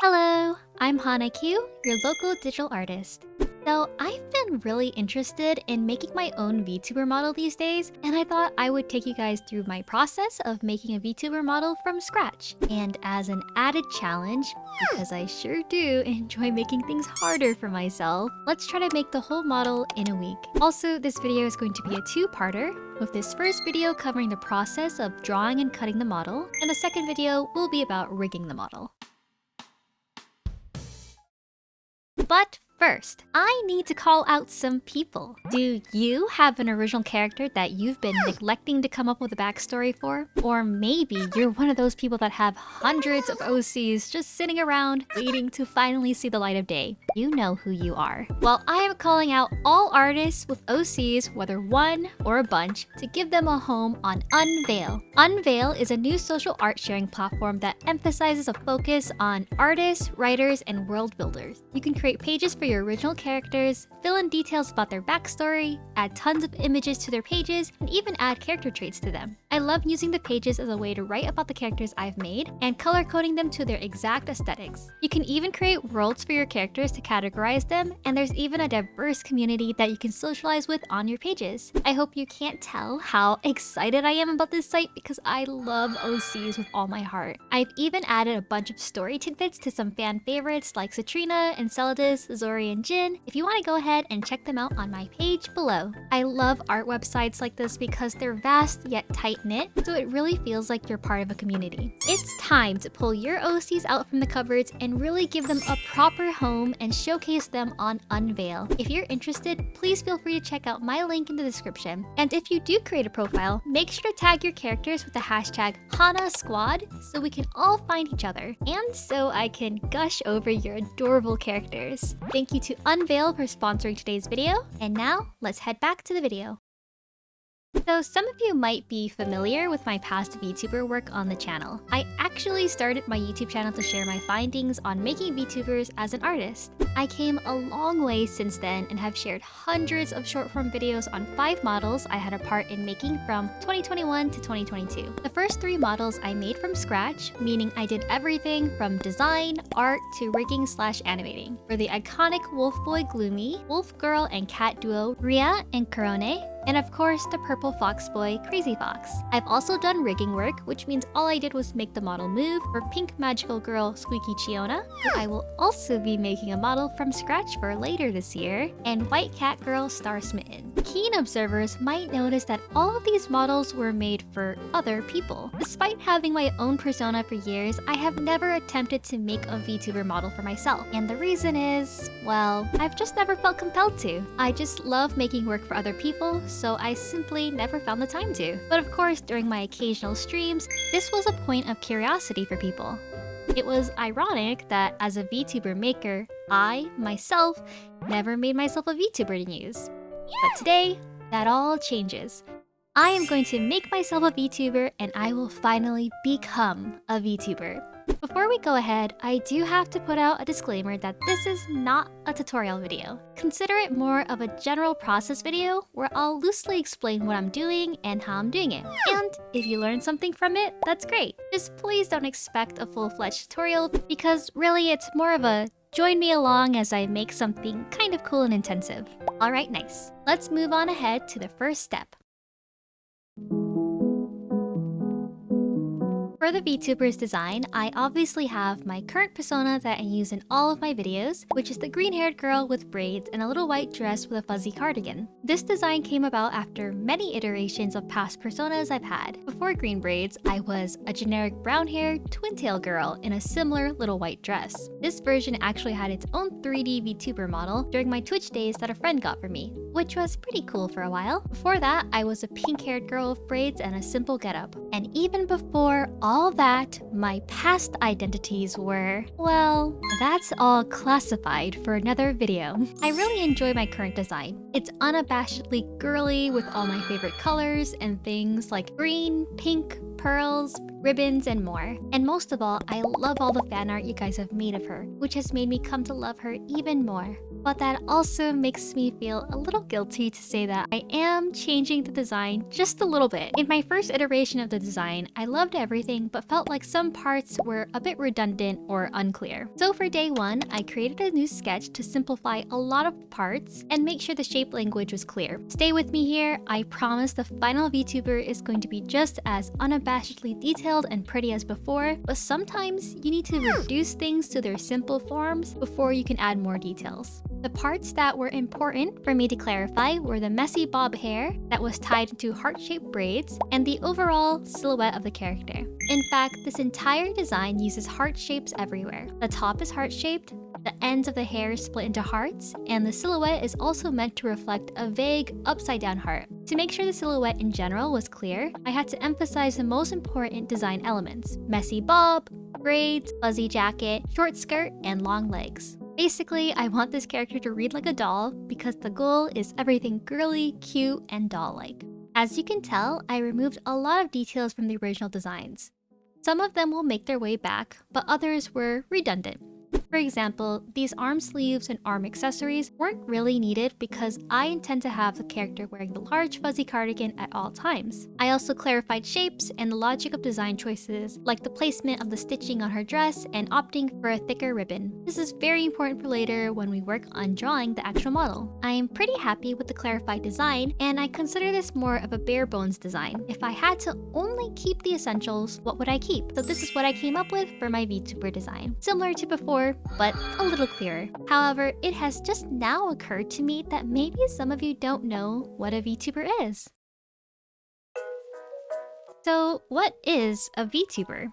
Hello, I'm Hana Q, your local digital artist. So I've been really interested in making my own VTuber model these days, and I thought I would take you guys through my process of making a VTuber model from scratch. And as an added challenge, because I sure do enjoy making things harder for myself, let's try to make the whole model in a week. Also, this video is going to be a two-parter, with this first video covering the process of drawing and cutting the model, and the second video will be about rigging the model. But first, I need to call out some people. Do you have an original character that you've been neglecting to come up with a backstory for? Or maybe you're one of those people that have hundreds of OCs just sitting around waiting to finally see the light of day. You know who you are. Well, I am calling out all artists with OCs, whether one or a bunch, to give them a home on Unveil. Unveil is a new social art sharing platform that emphasizes a focus on artists, writers, and world builders. You can create pages for your original characters, fill in details about their backstory, add tons of images to their pages, and even add character traits to them. I love using the pages as a way to write about the characters I've made and color coding them to their exact aesthetics. You can even create worlds for your characters to categorize them, and there's even a diverse community that you can socialize with on your pages. I hope you can't tell how excited I am about this site because I love OCs with all my heart. I've even added a bunch of story tidbits to some fan favorites like Citrina, Enceladus, Zori, and Jin if you want to go ahead and check them out on my page below. I love art websites like this because they're vast yet tight-knit, so it really feels like you're part of a community. It's time to pull your OCs out from the cupboards and really give them a proper home and showcase them on Unveil. If you're interested, please feel free to check out my link in the description. And if you do create a profile, make sure to tag your characters with the hashtag HanaSquad so we can all find each other, and so I can gush over your adorable characters. Thank you to Unveil for sponsoring today's video, and now let's head back to the video. So some of you might be familiar with my past VTuber work on the channel. I actually started my YouTube channel to share my findings on making VTubers as an artist. I came a long way since then and have shared hundreds of short form videos on 5 models I had a part in making from 2021 to 2022. The first 3 models I made from scratch, meaning I did everything from design, art, to rigging / animating, were the iconic Wolf Boy Gloomy, Wolf Girl and Cat duo Ria and Kurone, and of course the purple fox boy Crazy Fox. I've also done rigging work, which means all I did was make the model move for pink magical girl Squeaky Chiona, who I will also be making a model from scratch for later this year, and white cat girl Star Smitten. Keen observers might notice that all of these models were made for other people. Despite having my own persona for years, I have never attempted to make a VTuber model for myself. And the reason is, well, I've just never felt compelled to. I just love making work for other people, so I simply never found the time to. But of course, during my occasional streams, this was a point of curiosity for people. It was ironic that as a VTuber maker, I, myself, never made myself a VTuber to use. But today, that all changes. I am going to make myself a VTuber and I will finally become a VTuber. Before we go ahead, I do have to put out a disclaimer that this is not a tutorial video. Consider it more of a general process video where I'll loosely explain what I'm doing and how I'm doing it. And if you learn something from it, that's great. Just please don't expect a full-fledged tutorial because really it's more of a join me along as I make something kind of cool and intensive. Alright, nice. Let's move on ahead to the first step. For the VTuber's design, I obviously have my current persona that I use in all of my videos, which is the green-haired girl with braids and a little white dress with a fuzzy cardigan. This design came about after many iterations of past personas I've had. Before green braids, I was a generic brown-haired twin-tail girl in a similar little white dress. This version actually had its own 3D VTuber model during my Twitch days that a friend got for me, which was pretty cool for a while. Before that, I was a pink-haired girl with braids and a simple getup. And even before all that, my past identities were, well, that's all classified for another video. I really enjoy my current design. It's unabashedly girly with all my favorite colors and things like green, pink, purple, pearls, ribbons, and more. And most of all, I love all the fan art you guys have made of her, which has made me come to love her even more. But that also makes me feel a little guilty to say that I am changing the design just a little bit. In my first iteration of the design, I loved everything but felt like some parts were a bit redundant or unclear. So for day one, I created a new sketch to simplify a lot of parts and make sure the shape language was clear. Stay with me here, I promise the final VTuber is going to be just as unabashedly detailed and pretty as before, but sometimes you need to reduce things to their simple forms before you can add more details. The parts that were important for me to clarify were the messy bob hair that was tied into heart-shaped braids and the overall silhouette of the character. In fact, this entire design uses heart shapes everywhere. The top is heart-shaped, the ends of the hair is split into hearts, and the silhouette is also meant to reflect a vague, upside-down heart. To make sure the silhouette in general was clear, I had to emphasize the most important design elements: messy bob, braids, fuzzy jacket, short skirt, and long legs. Basically, I want this character to read like a doll because the goal is everything girly, cute, and doll-like. As you can tell, I removed a lot of details from the original designs. Some of them will make their way back, but others were redundant. For example, these arm sleeves and arm accessories weren't really needed because I intend to have the character wearing the large fuzzy cardigan at all times. I also clarified shapes and the logic of design choices, like the placement of the stitching on her dress and opting for a thicker ribbon. This is very important for later when we work on drawing the actual model. I am pretty happy with the clarified design, and I consider this more of a bare bones design. If I had to only keep the essentials, what would I keep? So this is what I came up with for my VTuber design. Similar to before, but a little clearer. However, it has just now occurred to me that maybe some of you don't know what a VTuber is. So, what is a VTuber?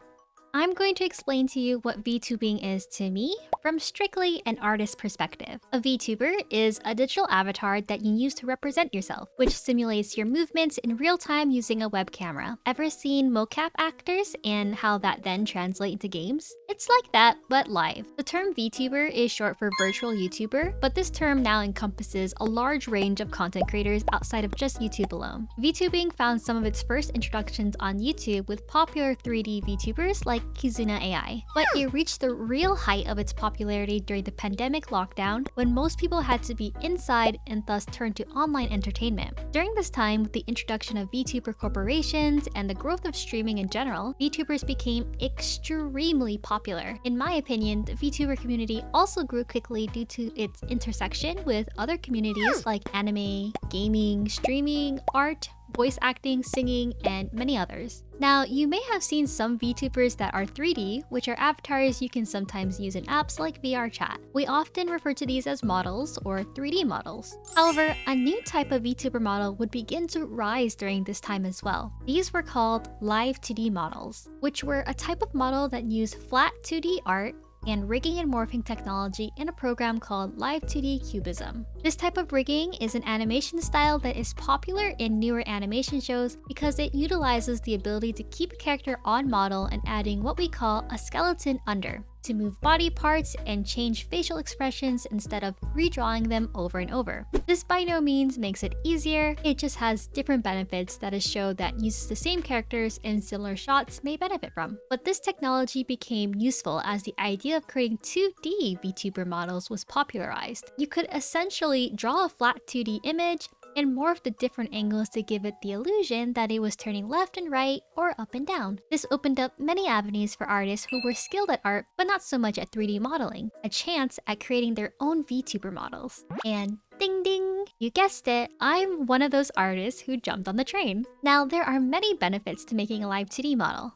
I'm going to explain to you what VTubing is to me from strictly an artist perspective. A VTuber is a digital avatar that you use to represent yourself, which simulates your movements in real time using a web camera. Ever seen mocap actors and how that then translates into games? It's like that, but live. The term VTuber is short for virtual YouTuber, but this term now encompasses a large range of content creators outside of just YouTube alone. VTubing found some of its first introductions on YouTube with popular 3D VTubers like Kizuna AI, but it reached the real height of its popularity during the pandemic lockdown when most people had to be inside and thus turned to online entertainment. During this time, with the introduction of VTuber corporations and the growth of streaming in general, VTubers became extremely popular. In my opinion, the VTuber community also grew quickly due to its intersection with other communities like anime, gaming, streaming, art, voice acting, singing, and many others. Now, you may have seen some VTubers that are 3D, which are avatars you can sometimes use in apps like VRChat. We often refer to these as models or 3D models. However, a new type of VTuber model would begin to rise during this time as well. These were called live 2D models, which were a type of model that used flat 2D art and rigging and morphing technology in a program called Live 2D Cubism. This type of rigging is an animation style that is popular in newer animation shows because it utilizes the ability to keep a character on model and adding what we call a skeleton under, to move body parts and change facial expressions instead of redrawing them over and over. This by no means makes it easier, it just has different benefits that a show that uses the same characters in similar shots may benefit from. But this technology became useful as the idea of creating 2D VTuber models was popularized. You could essentially draw a flat 2D image and morph the different angles to give it the illusion that it was turning left and right or up and down. This opened up many avenues for artists who were skilled at art but not so much at 3D modeling, a chance at creating their own VTuber models. And ding ding, you guessed it, I'm one of those artists who jumped on the train. Now, there are many benefits to making a live 2D model.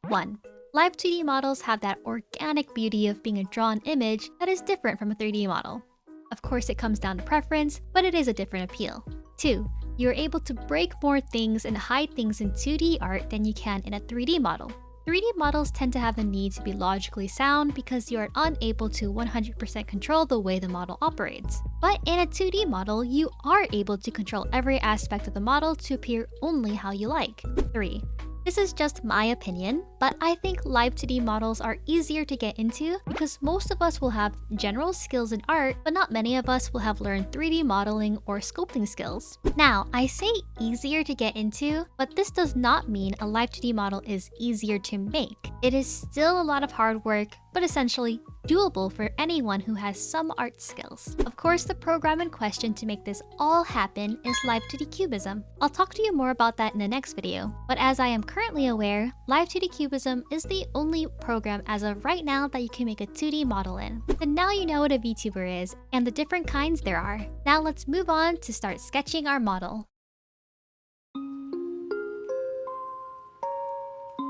1. Live 2D models have that organic beauty of being a drawn image that is different from a 3D model. Of course, it comes down to preference, but it is a different appeal. 2. You're able to break more things and hide things in 2D art than you can in a 3D model. 3D models tend to have the need to be logically sound because you are unable to 100% control the way the model operates. But in a 2D model, you are able to control every aspect of the model to appear only how you like. 3. This is just my opinion, but I think live 2D models are easier to get into because most of us will have general skills in art, but not many of us will have learned 3D modeling or sculpting skills. Now, I say easier to get into, but this does not mean a live 2D model is easier to make. It is still a lot of hard work, but essentially doable for anyone who has some art skills. Of course, the program in question to make this all happen is Live 2D Cubism. I'll talk to you more about that in the next video, but as I am currently aware, Live 2D Cubism is the only program as of right now that you can make a 2D model in. So now you know what a VTuber is and the different kinds there are. Now let's move on to start sketching our model.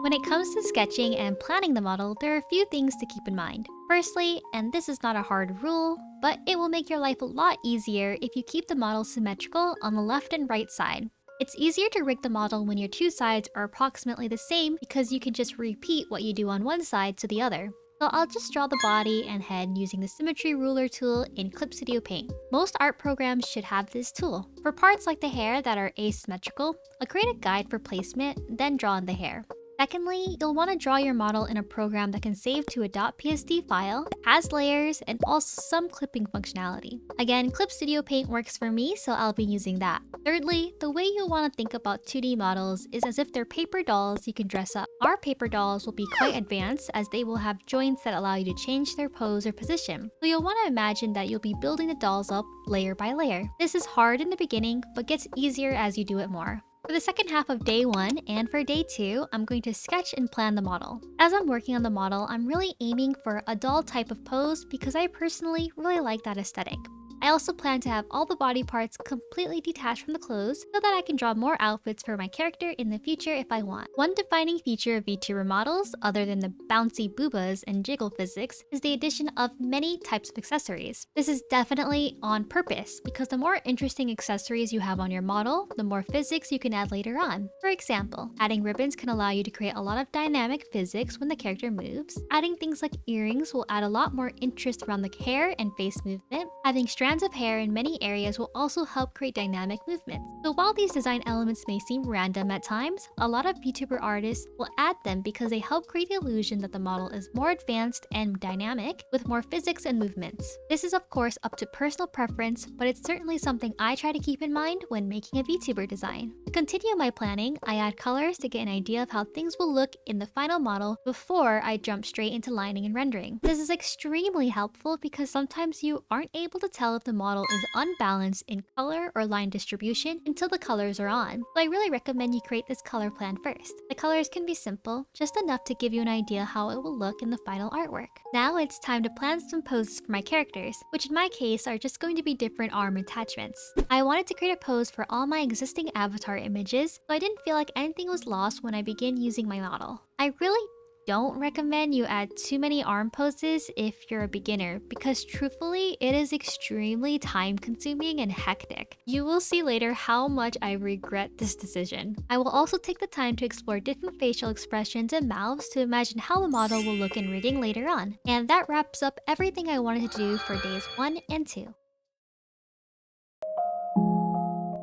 When it comes to sketching and planning the model, there are a few things to keep in mind. Firstly, and this is not a hard rule, but it will make your life a lot easier if you keep the model symmetrical on the left and right side. It's easier to rig the model when your two sides are approximately the same because you can just repeat what you do on one side to the other. So I'll just draw the body and head using the Symmetry Ruler tool in Clip Studio Paint. Most art programs should have this tool. For parts like the hair that are asymmetrical, I'll create a guide for placement, then draw in the hair. Secondly, you'll want to draw your model in a program that can save to a .psd file, has layers, and also some clipping functionality. Again, Clip Studio Paint works for me, so I'll be using that. Thirdly, the way you'll want to think about 2D models is as if they're paper dolls you can dress up. Our paper dolls will be quite advanced as they will have joints that allow you to change their pose or position. So you'll want to imagine that you'll be building the dolls up layer by layer. This is hard in the beginning, but gets easier as you do it more. For the second half of day 1 and for day 2, I'm going to sketch and plan the model. As I'm working on the model, I'm really aiming for a doll type of pose because I personally really like that aesthetic. I also plan to have all the body parts completely detached from the clothes so that I can draw more outfits for my character in the future if I want. One defining feature of VTuber models, other than the bouncy boobas and jiggle physics, is the addition of many types of accessories. This is definitely on purpose because the more interesting accessories you have on your model, the more physics you can add later on. For example, adding ribbons can allow you to create a lot of dynamic physics when the character moves. Adding things like earrings will add a lot more interest around the hair and face movement. Having strands of hair in many areas will also help create dynamic movements. So while these design elements may seem random at times, a lot of VTuber artists will add them because they help create the illusion that the model is more advanced and dynamic with more physics and movements. This is of course up to personal preference, but it's certainly something I try to keep in mind when making a VTuber design. To continue my planning, I add colors to get an idea of how things will look in the final model before I jump straight into lining and rendering. This is extremely helpful because sometimes you aren't able to tell if the model is unbalanced in color or line distribution until the colors are on. So I really recommend you create this color plan first. The colors can be simple, just enough to give you an idea how it will look in the final artwork. Now it's time to plan some poses for my characters, which in my case are just going to be different arm attachments. I wanted to create a pose for all my existing avatar images, so I didn't feel like anything was lost when I began using my model. I really don't recommend you add too many arm poses if you're a beginner because truthfully, it is extremely time consuming and hectic. You will see later how much I regret this decision. I will also take the time to explore different facial expressions and mouths to imagine how the model will look in rigging later on. And that wraps up everything I wanted to do for days 1 and 2.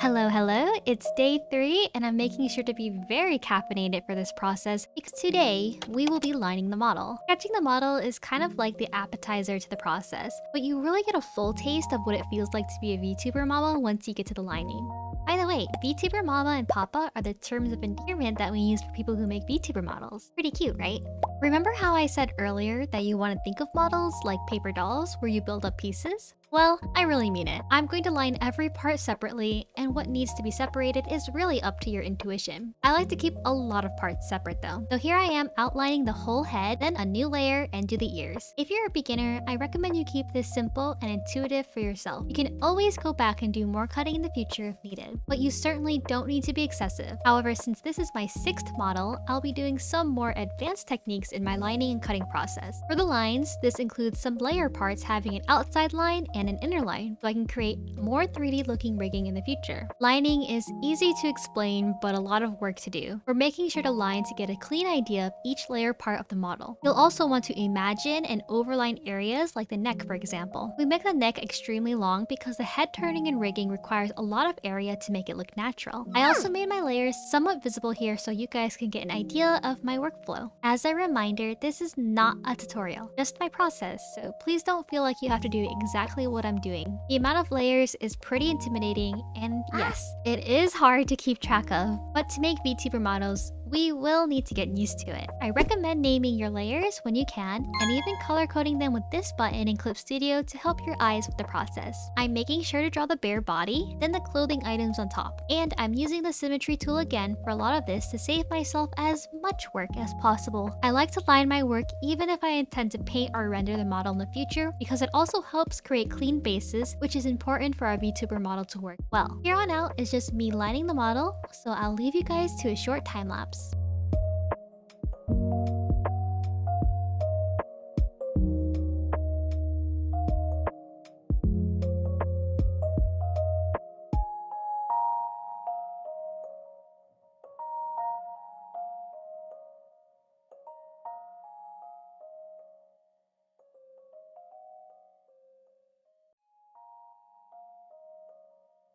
Hello, it's day 3 and I'm making sure to be very caffeinated for this process because today we will be lining the model. Sketching the model is kind of like the appetizer to the process, but you really get a full taste of what it feels like to be a VTuber mama once you get to the lining. By the way, VTuber mama and papa are the terms of endearment that we use for people who make VTuber models. Pretty cute, right? Remember how I said earlier that you want to think of models like paper dolls where you build up pieces? Well, I really mean it. I'm going to line every part separately, and what needs to be separated is really up to your intuition. I like to keep a lot of parts separate though. So here I am outlining the whole head, then a new layer, and do the ears. If you're a beginner, I recommend you keep this simple and intuitive for yourself. You can always go back and do more cutting in the future if needed, but you certainly don't need to be excessive. However, since this is my 6th model, I'll be doing some more advanced techniques in my lining and cutting process. For the lines, this includes some layer parts having an outside line and and an inner line so I can create more 3D looking rigging in the future. Lining is easy to explain, but a lot of work to do. We're making sure to line to get a clean idea of each layer part of the model. You'll also want to imagine and overline areas like the neck, for example. We make the neck extremely long because the head turning and rigging requires a lot of area to make it look natural. I also made my layers somewhat visible here so you guys can get an idea of my workflow. As a reminder, this is not a tutorial, just my process, so please don't feel like you have to do exactly what I'm doing. The amount of layers is pretty intimidating, and yes, it is hard to keep track of, but to make VTuber models, we will need to get used to it. I recommend naming your layers when you can, and even color coding them with this button in Clip Studio to help your eyes with the process. I'm making sure to draw the bare body, then the clothing items on top. And I'm using the symmetry tool again for a lot of this to save myself as much work as possible. I like to line my work even if I intend to paint or render the model in the future, because it also helps create clean bases, which is important for our VTuber model to work well. Here on out is just me lining the model, so I'll leave you guys to a short time lapse.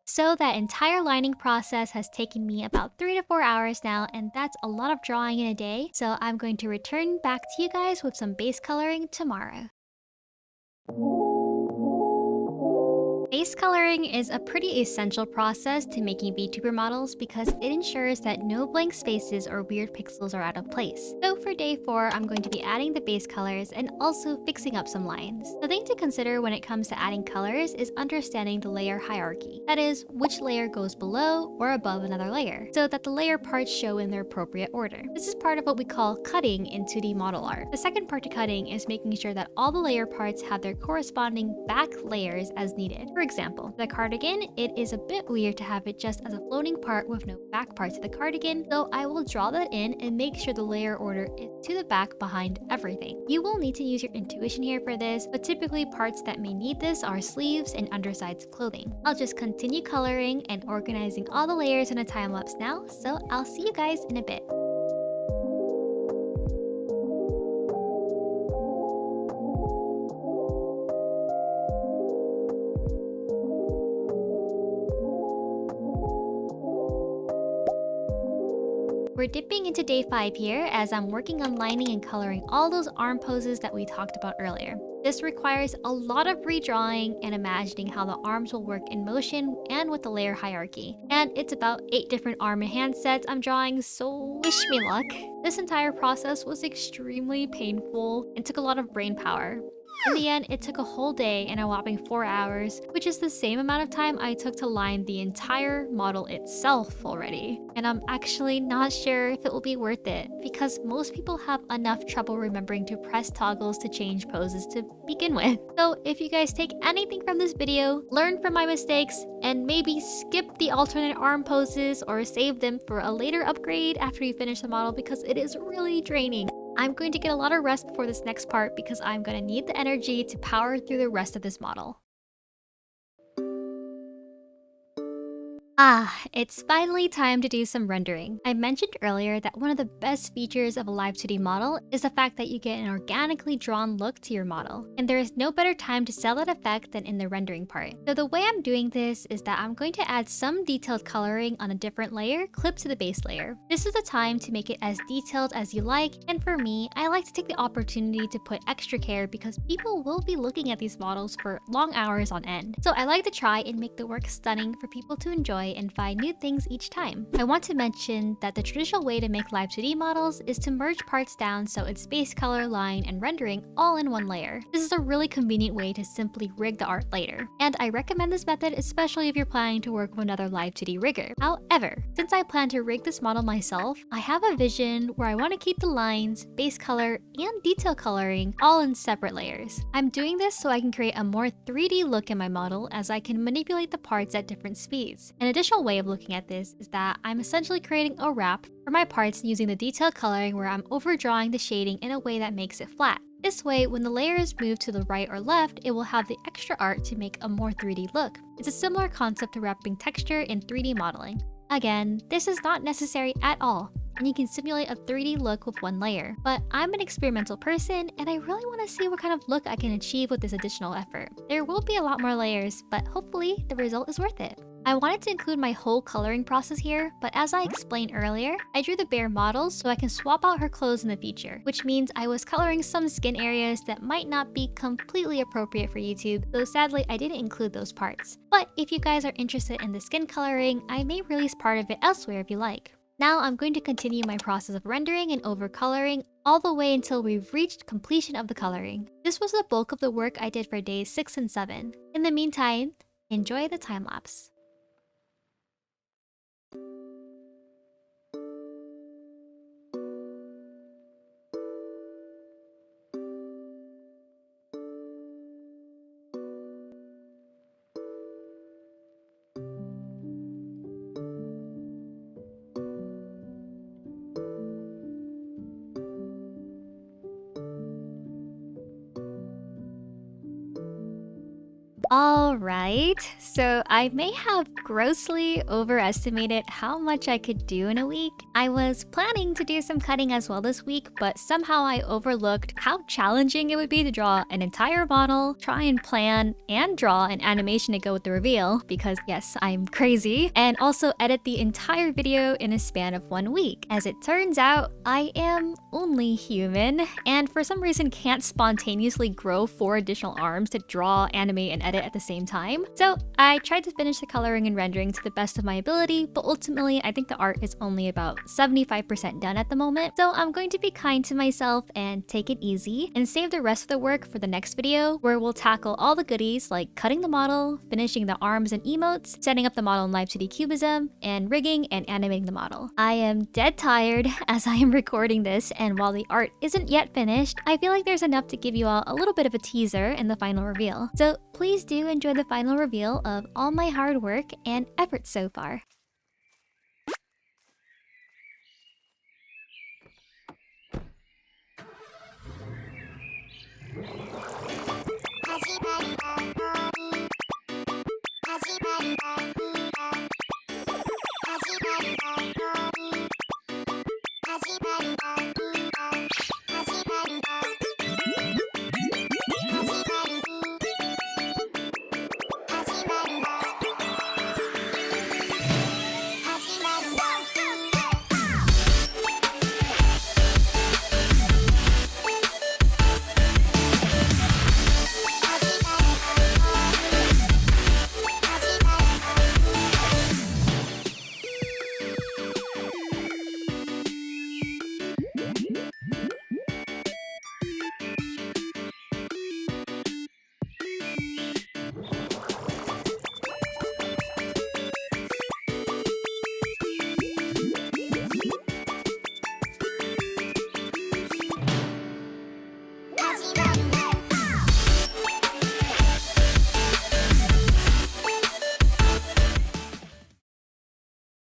So that entire lining process has taken me about 3 to 4 hours now, and that's a lot of drawing in a day. So I'm going to return back to you guys with some base coloring tomorrow. Base coloring is a pretty essential process to making VTuber models because it ensures that no blank spaces or weird pixels are out of place. So for day 4, I'm going to be adding the base colors and also fixing up some lines. The thing to consider when it comes to adding colors is understanding the layer hierarchy. That is, which layer goes below or above another layer, so that the layer parts show in their appropriate order. This is part of what we call cutting in 2D model art. The second part to cutting is making sure that all the layer parts have their corresponding back layers as needed. For example, the cardigan, it is a bit weird to have it just as a floating part with no back part to the cardigan, so I will draw that in and make sure the layer order is to the back behind everything. You will need to use your intuition here for this, but typically parts that may need this are sleeves and undersides of clothing. I'll just continue coloring and organizing all the layers in a time lapse now, so I'll see you guys in a bit. We're dipping into day 5 here as I'm working on lining and coloring all those arm poses that we talked about earlier. This requires a lot of redrawing and imagining how the arms will work in motion and with the layer hierarchy. And it's about 8 different arm and hand sets I'm drawing, so wish me luck. This entire process was extremely painful and took a lot of brain power. In the end, it took a whole day and a whopping 4 hours, which is the same amount of time I took to line the entire model itself already. And I'm actually not sure if it will be worth it, because most people have enough trouble remembering to press toggles to change poses to begin with. So if you guys take anything from this video, learn from my mistakes, and maybe skip the alternate arm poses or save them for a later upgrade after you finish the model, because it is really draining. I'm going to get a lot of rest before this next part because I'm going to need the energy to power through the rest of this model. It's finally time to do some rendering. I mentioned earlier that one of the best features of a live 2D model is the fact that you get an organically drawn look to your model. And there is no better time to sell that effect than in the rendering part. So the way I'm doing this is that I'm going to add some detailed coloring on a different layer clipped to the base layer. This is the time to make it as detailed as you like, and for me, I like to take the opportunity to put extra care because people will be looking at these models for long hours on end. So I like to try and make the work stunning for people to enjoy and find new things each time. I want to mention that the traditional way to make live 2D models is to merge parts down so it's base color, line, and rendering all in one layer. This is a really convenient way to simply rig the art later. And I recommend this method especially if you're planning to work with another live 2D rigger. However, since I plan to rig this model myself, I have a vision where I want to keep the lines, base color, and detail coloring all in separate layers. I'm doing this so I can create a more 3D look in my model as I can manipulate the parts at different speeds. An additional way of looking at this is that I'm essentially creating a wrap for my parts using the detailed coloring where I'm overdrawing the shading in a way that makes it flat. This way, when the layer is moved to the right or left, it will have the extra art to make a more 3D look. It's a similar concept to wrapping texture in 3D modeling. Again, this is not necessary at all, and you can simulate a 3D look with one layer. But I'm an experimental person, and I really want to see what kind of look I can achieve with this additional effort. There will be a lot more layers, but hopefully the result is worth it. I wanted to include my whole coloring process here, but as I explained earlier, I drew the Bear models so I can swap out her clothes in the future, which means I was coloring some skin areas that might not be completely appropriate for YouTube, though sadly I didn't include those parts. But if you guys are interested in the skin coloring, I may release part of it elsewhere if you like. Now I'm going to continue my process of rendering and overcoloring all the way until we've reached completion of the coloring. This was the bulk of the work I did for days 6 and 7. In the meantime, enjoy the time lapse. Alright, so I may have grossly overestimated how much I could do in a week. I was planning to do some cutting as well this week, but somehow I overlooked how challenging it would be to draw an entire model, try and plan and draw an animation to go with the reveal, because yes, I'm crazy, and also edit the entire video in a span of 1 week. As it turns out, I am only human, and for some reason can't spontaneously grow 4 additional arms to draw, animate, and edit at the same time. So I tried to finish the coloring and rendering to the best of my ability, but ultimately I think the art is only about 75% done at the moment. So I'm going to be kind to myself and take it easy and save the rest of the work for the next video, where we'll tackle all the goodies like cutting the model, finishing the arms and emotes, setting up the model in Live 2D Cubism, and rigging and animating the model. I am dead tired as I am recording this, and while the art isn't yet finished, I feel like there's enough to give you all a little bit of a teaser in the final reveal. So please do enjoy the final reveal of all my hard work and effort so far.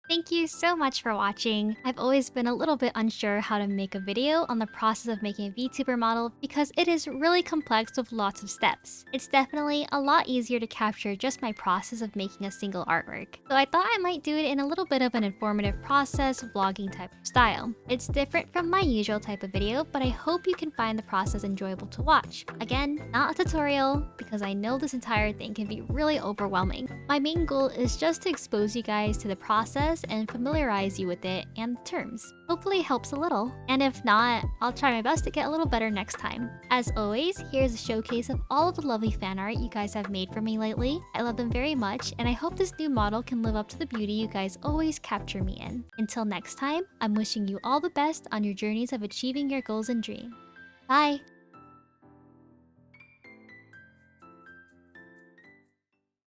Thank you so much for watching. I've always been a little bit unsure how to make a video on the process of making a VTuber model because it is really complex with lots of steps. It's definitely a lot easier to capture just my process of making a single artwork. So I thought I might do it in a little bit of an informative process, vlogging type of style. It's different from my usual type of video, but I hope you can find the process enjoyable to watch. Again, not a tutorial, because I know this entire thing can be really overwhelming. My main goal is just to expose you guys to the process and familiarize you with it and the terms. Hopefully it helps a little. And if not, I'll try my best to get a little better next time. As always, here's a showcase of all of the lovely fan art you guys have made for me lately. I love them very much, and I hope this new model can live up to the beauty you guys always capture me in. Until next time, I'm wishing you all the best on your journeys of achieving your goals and dreams. Bye!